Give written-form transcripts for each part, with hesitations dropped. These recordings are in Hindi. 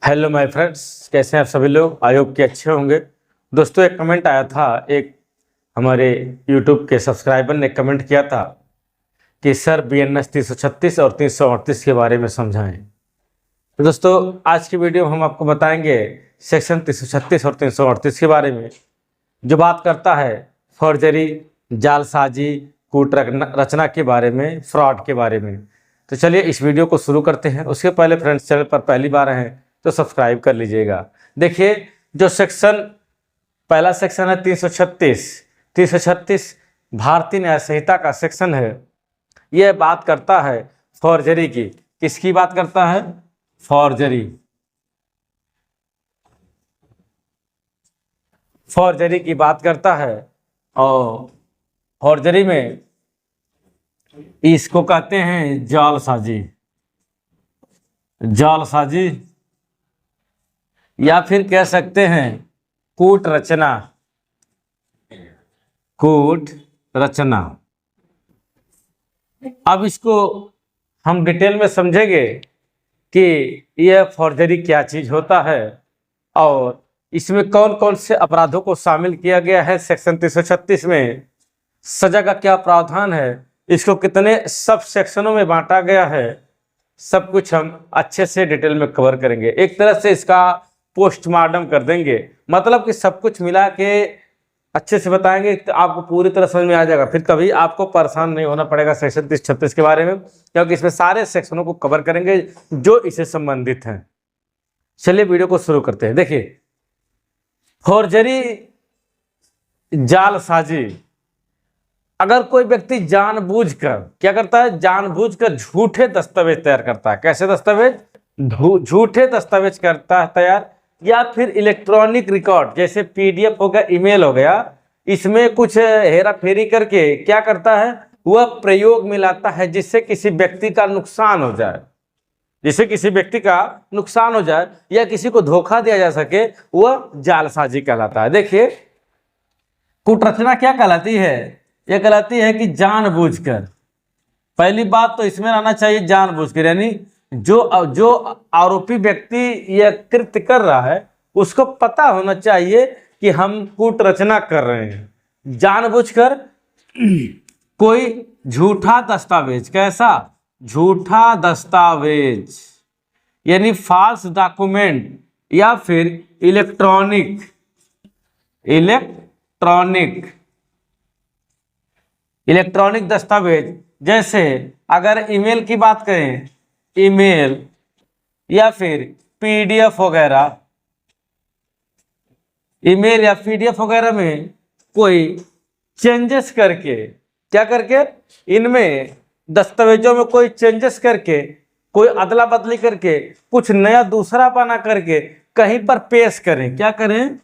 हेलो माय फ्रेंड्स, कैसे हैं आप सभी लोग। आई होप कि अच्छे होंगे। दोस्तों, एक कमेंट आया था, एक हमारे यूट्यूब के सब्सक्राइबर ने कमेंट किया था कि सर BNS 336 और 338 के बारे में समझाएं। तो दोस्तों, आज की वीडियो में हम आपको बताएंगे सेक्शन 336 और 338 के बारे में, जो बात करता है फॉर्जरी, जालसाजी, कूट रचना के बारे में, फ्रॉड के बारे में। तो चलिए इस वीडियो को शुरू करते हैं। उसके पहले फ्रेंड्स, चैनल पर पहली बार हैं तो सब्सक्राइब कर लीजिएगा। देखिए, जो पहला सेक्शन है 336 भारतीय न्याय संहिता का सेक्शन है। यह बात करता है फॉर्जरी की। किसकी बात करता है? फॉर्जरी की बात करता है। और फॉर्जरी में इसको कहते हैं जालसाजी या फिर कह सकते हैं कूट रचना। अब इसको हम डिटेल में समझेंगे कि यह फॉर्जरी क्या चीज होता है और इसमें कौन कौन से अपराधों को शामिल किया गया है। सेक्शन 336 में सजा का क्या प्रावधान है, इसको कितने सब सेक्शनों में बांटा गया है, सब कुछ हम अच्छे से डिटेल में कवर करेंगे। एक तरह से इसका पोस्टमार्टम कर देंगे, मतलब कि सब कुछ मिला के अच्छे से बताएंगे तो आपको पूरी तरह समझ में आ जाएगा। फिर कभी आपको परेशान नहीं होना पड़ेगा सेक्शन 336 के बारे में, क्योंकि इसमें सारे सेक्शनों को कवर करेंगे जो इससे संबंधित हैं। चलिए वीडियो को शुरू करते हैं। देखिए, फॉर्जरी, जालसाजी, अगर कोई व्यक्ति जानबूझकर क्या करता है, जानबूझकर झूठे दस्तावेज तैयार करता है। कैसे दस्तावेज? झूठे दस्तावेज करता है तैयार, या फिर इलेक्ट्रॉनिक रिकॉर्ड जैसे PDF हो गया, ईमेल हो गया, इसमें कुछ हेरा फेरी करके क्या करता है, वह प्रयोग में लाता है जिससे किसी व्यक्ति का नुकसान हो जाए, या किसी को धोखा दिया जा सके, वह जालसाजी कहलाता है। देखिए, कूटरचना क्या कहलाती है? यह कहलाती है कि जानबूझकर, पहली बात तो इसमें आना चाहिए जानबूझकर, यानी जो आरोपी व्यक्ति यह कृत्य कर रहा है उसको पता होना चाहिए कि हम कूट रचना कर रहे हैं। जानबूझकर कोई झूठा दस्तावेज, कैसा झूठा दस्तावेज, यानी फॉल्स डॉक्यूमेंट, या फिर इलेक्ट्रॉनिक दस्तावेज। जैसे अगर ईमेल की बात करें, ईमेल या फिर PDF वगैरह, ईमेल या PDF वगैरह में कोई चेंजेस करके, क्या करके, इनमें दस्तावेजों में कोई चेंजेस करके, कोई अदला बदली करके, कुछ नया दूसरा बना करके कहीं पर पेश करें। क्या करें?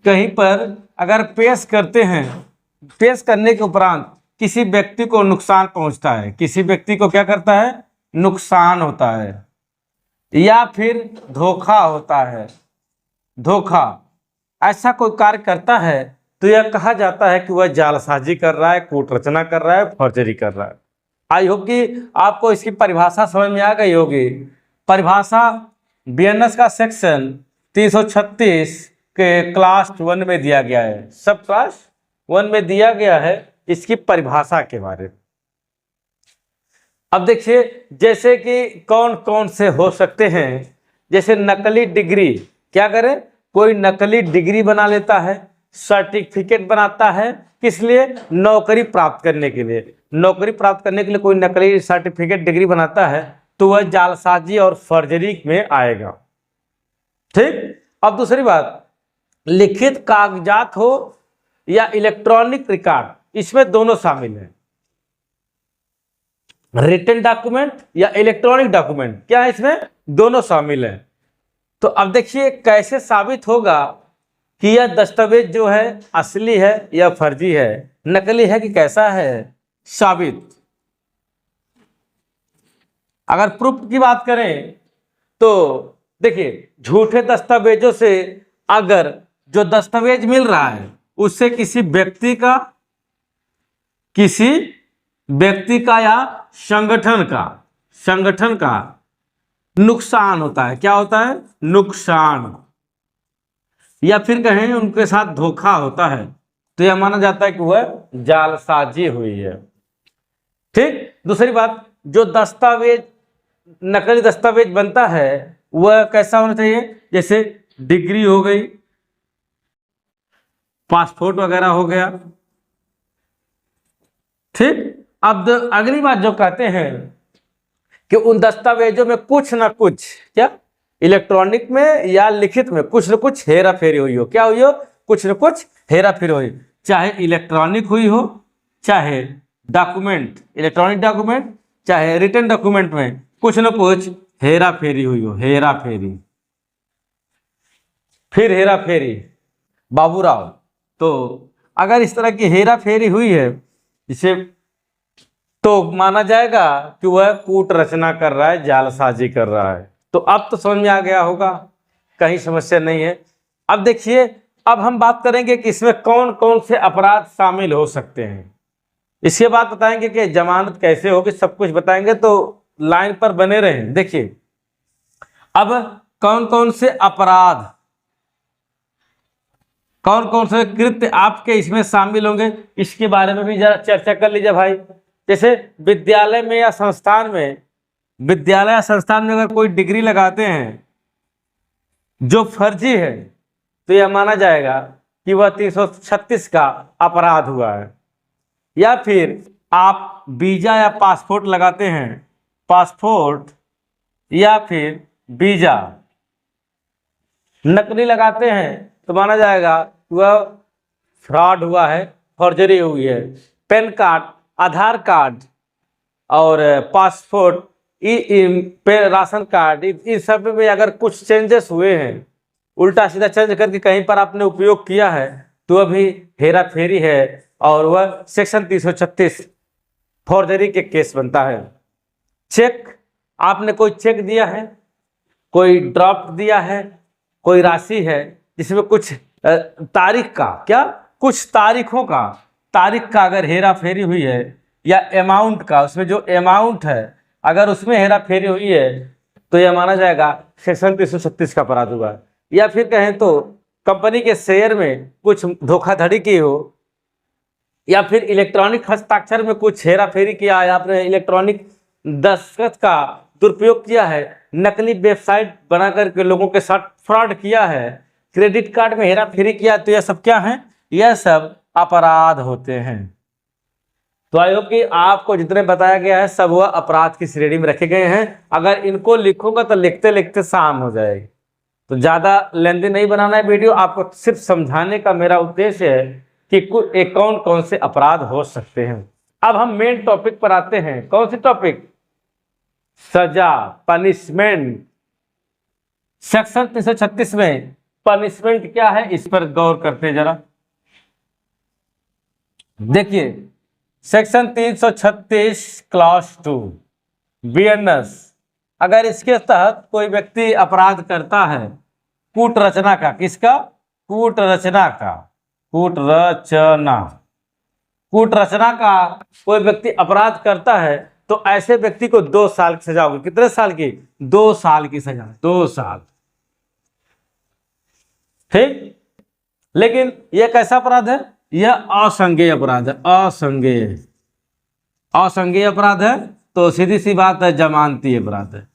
कहीं पर अगर पेश करते हैं, पेश करने के उपरांत किसी व्यक्ति को नुकसान पहुंचता है, किसी व्यक्ति को क्या करता है, नुकसान होता है, या फिर धोखा होता है, ऐसा कोई कार्य करता है तो यह कहा जाता है कि वह जालसाजी कर रहा है, कूट रचना कर रहा है, फॉर्जरी कर रहा है। आई होप कि आपको इसकी परिभाषा समझ में आ गई होगी। परिभाषा BNS का सेक्शन 336 के क्लास 1 में दिया गया है, सब क्लास 1 में दिया गया है इसकी परिभाषा के बारे में। अब देखिए, जैसे कि कौन कौन से हो सकते हैं। जैसे नकली डिग्री, क्या करे, कोई नकली डिग्री बना लेता है, सर्टिफिकेट बनाता है, किस लिए? नौकरी प्राप्त करने के लिए। नौकरी प्राप्त करने के लिए कोई नकली सर्टिफिकेट, डिग्री बनाता है तो वह जालसाजी और फर्जरी में आएगा। ठीक। अब दूसरी बात, लिखित कागजात हो या इलेक्ट्रॉनिक रिकॉर्ड, इसमें दोनों शामिल हैं। रिटन डॉक्यूमेंट या इलेक्ट्रॉनिक डॉक्यूमेंट, क्या है, इसमें दोनों शामिल हैं। तो अब देखिए कैसे साबित होगा कि यह दस्तावेज जो है असली है या फर्जी है, नकली है कि कैसा है। साबित, अगर प्रूफ की बात करें तो देखिए, झूठे दस्तावेजों से अगर जो दस्तावेज मिल रहा है उससे किसी व्यक्ति का या संगठन का नुकसान होता है। क्या होता है? नुकसान। या फिर कहें उनके साथ धोखा होता है, तो यह माना जाता है कि वह जालसाजी हुई है। ठीक। दूसरी बात, जो दस्तावेज, नकली दस्तावेज बनता है वह कैसा होना चाहिए? जैसे डिग्री हो गई, पासपोर्ट वगैरह हो गया। ठीक। अब अगली बात जो कहते हैं कि उन दस्तावेजों में कुछ ना कुछ, क्या इलेक्ट्रॉनिक में या लिखित में कुछ न कुछ हेरा फेरी हुई हो। क्या हुई हो? कुछ न कुछ हेरा फेरी हुई, चाहे इलेक्ट्रॉनिक हुई हो, चाहे डॉक्यूमेंट, इलेक्ट्रॉनिक डॉक्यूमेंट, चाहे रिटन डॉक्यूमेंट में कुछ न कुछ हेरा फेरी हुई हो। हेरा फेरी, फिर हेरा फेरी। बाबूराव, तो अगर इस तरह की हेरा फेरी हुई है इसे, तो माना जाएगा कि वह कूट रचना कर रहा है, जालसाजी कर रहा है। तो अब तो समझ में आ गया होगा, कहीं समस्या नहीं है। अब देखिए, अब हम बात करेंगे कि इसमें कौन कौन से अपराध शामिल हो सकते हैं। इसके बाद बताएंगे कि जमानत कैसे होगी, सब कुछ बताएंगे, तो लाइन पर बने रहें। देखिए, अब कौन कौन से अपराध, कौन कौन से कृत्य आपके इसमें शामिल होंगे, इसके बारे में भी जरा चर्चा कर लीजिए भाई। जैसे विद्यालय में या संस्थान में, विद्यालय या संस्थान में अगर कोई डिग्री लगाते हैं जो फर्जी है, तो यह माना जाएगा कि वह 336 का अपराध हुआ है। या फिर आप वीजा या पासपोर्ट लगाते हैं, पासपोर्ट या फिर वीजा नकली लगाते हैं, तो माना जाएगा कि वह फ्रॉड हुआ है, फॉर्जरी हुई है। पैन कार्ड, आधार कार्ड और पासपोर्ट, राशन कार्ड, इन सब में अगर कुछ चेंजेस हुए हैं, उल्टा सीधा चेंज करके कहीं पर आपने उपयोग किया है, तो अभी हेरा फेरी है और वह सेक्शन 336 फॉर्जरी के केस बनता है। चेक, आपने कोई चेक दिया है, कोई ड्राफ्ट दिया है, कोई राशि है जिसमें कुछ तारीख का, क्या कुछ तारीखों का, तारीख का अगर हेरा फेरी हुई है, या अमाउंट का, उसमें जो अमाउंट है अगर उसमें हेरा फेरी हुई है, तो यह माना जाएगा सेक्शन 336 का अपराध हुआ। या फिर कहें तो कंपनी के शेयर में कुछ धोखाधड़ी की हो, या फिर इलेक्ट्रॉनिक हस्ताक्षर में कुछ हेरा फेरी किया है, आपने इलेक्ट्रॉनिक दस्तखत का दुरुपयोग किया है, नकली वेबसाइट बनाकर के लोगों के साथ फ्रॉड किया है, क्रेडिट कार्ड में हेरा फेरी किया, तो यह सब क्या है? यह सब अपराध होते हैं। तो आई होप कि आपको जितने बताया गया है सब वह अपराध की श्रेणी में रखे गए हैं। अगर इनको लिखूंगा तो लिखते लिखते शाम हो जाएगी, तो ज्यादा लेंथी नहीं बनाना है वीडियो, आपको सिर्फ समझाने का मेरा उद्देश्य है कि कौन कौन से अपराध हो सकते हैं। अब हम मेन टॉपिक पर आते हैं। कौन सी टॉपिक? सजा, पनिशमेंट। सेक्शन 336 में पनिशमेंट क्या है, इस पर गौर करते हैं जरा। देखिए, सेक्शन 336 क्लास 2 बीएनएस, अगर इसके तहत कोई व्यक्ति अपराध करता है कूट रचना का, किसका? कूट रचना का, कूट रचना का कोई व्यक्ति अपराध करता है, तो ऐसे व्यक्ति को 2 साल की सजा होगी। कितने साल की? 2 साल की सजा, 2 साल। ठीक। लेकिन यह कैसा अपराध है? यह असंज्ञेय अपराध है। असंज्ञेय अपराध है, तो सीधी सी बात है, जमानती अपराध है।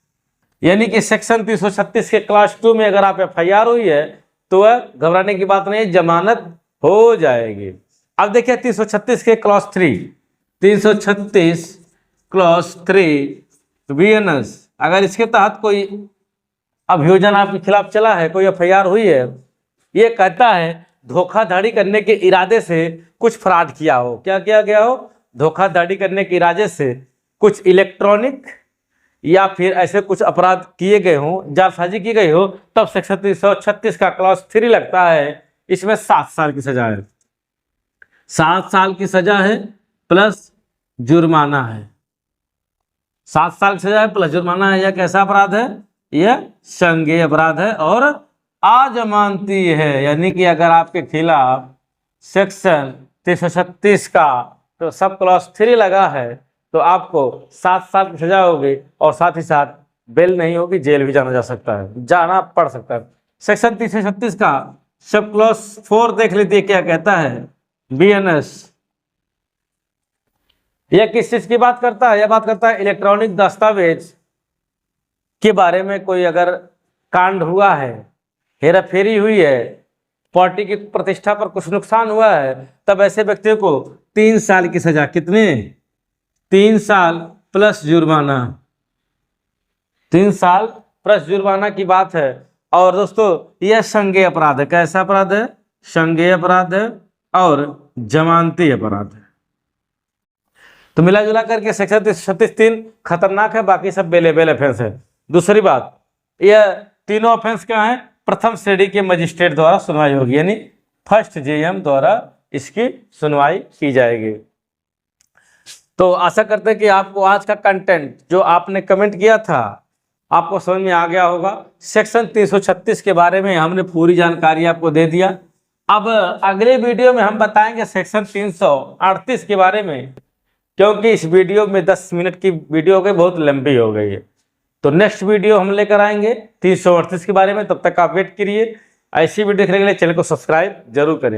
यानी कि सेक्शन 336 के क्लास 2 में अगर आप FIR हुई है, तो वह घबराने की बात नहीं, जमानत हो जाएगी। अब देखिए 336 के क्लास 3, 336 क्लास 3 बीएनएस, अगर इसके तहत कोई अभियोजन आपके खिलाफ चला है, कोई FIR हुई है, ये कहता है धोखाधड़ी करने के इरादे से कुछ फ्रॉड किया हो। क्या किया गया हो? धोखाधड़ी करने के इरादे से कुछ इलेक्ट्रॉनिक या फिर ऐसे कुछ अपराध किए गए हों, जालसाजी की गई हो, तब सेक्शन 336 का क्लास 3 लगता है। इसमें 7 साल की सजा है, 7 साल की सजा है प्लस जुर्माना है। 7 साल की सजा है प्लस जुर्माना है। यह कैसा अपराध है? यह संज्ञेय अपराध है और अजमानती है। यानी कि अगर आपके खिलाफ सेक्शन 336 का तो सब क्लास 3 लगा है, तो आपको 7 साल की सजा होगी और साथ ही साथ बेल नहीं होगी, जेल भी जाना जा सकता है, जाना पड़ सकता है। सेक्शन 336 का सब क्लॉज 4 देख लीजिए क्या कहता है। BNS यह किस चीज की बात करता है? यह बात करता है इलेक्ट्रॉनिक दस्तावेज के बारे में कोई अगर कांड हुआ है, हेरा फेरी हुई है, पार्टी की प्रतिष्ठा पर कुछ नुकसान हुआ है, तब ऐसे व्यक्तियों को 3 साल की सजा, कितने? 3 साल प्लस जुर्माना, 3 साल प्लस जुर्माना की बात है। और दोस्तों यह संज्ञेय अपराध है। कैसा अपराध है? संज्ञेय अपराध है और जमानती अपराध है। तो मिला जुला करके सेक्शन 336(3) खतरनाक है, बाकी सब बेलेबल ऑफेंस है। दूसरी बात, यह तीनों ऑफेंस क्या है? प्रथम श्रेणी के मजिस्ट्रेट द्वारा सुनवाई होगी, यानी फर्स्ट JM द्वारा इसकी सुनवाई की जाएगी। तो आशा करते हैं कि आपको आज का कंटेंट जो आपने कमेंट किया था आपको समझ में आ गया होगा। सेक्शन 336 के बारे में हमने पूरी जानकारी आपको दे दिया। अब अगले वीडियो में हम बताएंगे सेक्शन 338 के बारे में, क्योंकि इस वीडियो में 10 मिनट की वीडियो हो गई, बहुत लंबी हो गई है। तो नेक्स्ट वीडियो हम लेकर आएंगे 338 के बारे में। तब तक आप वेट करिए। ऐसी वीडियो देखने के लिए चैनल को सब्सक्राइब जरूर करें।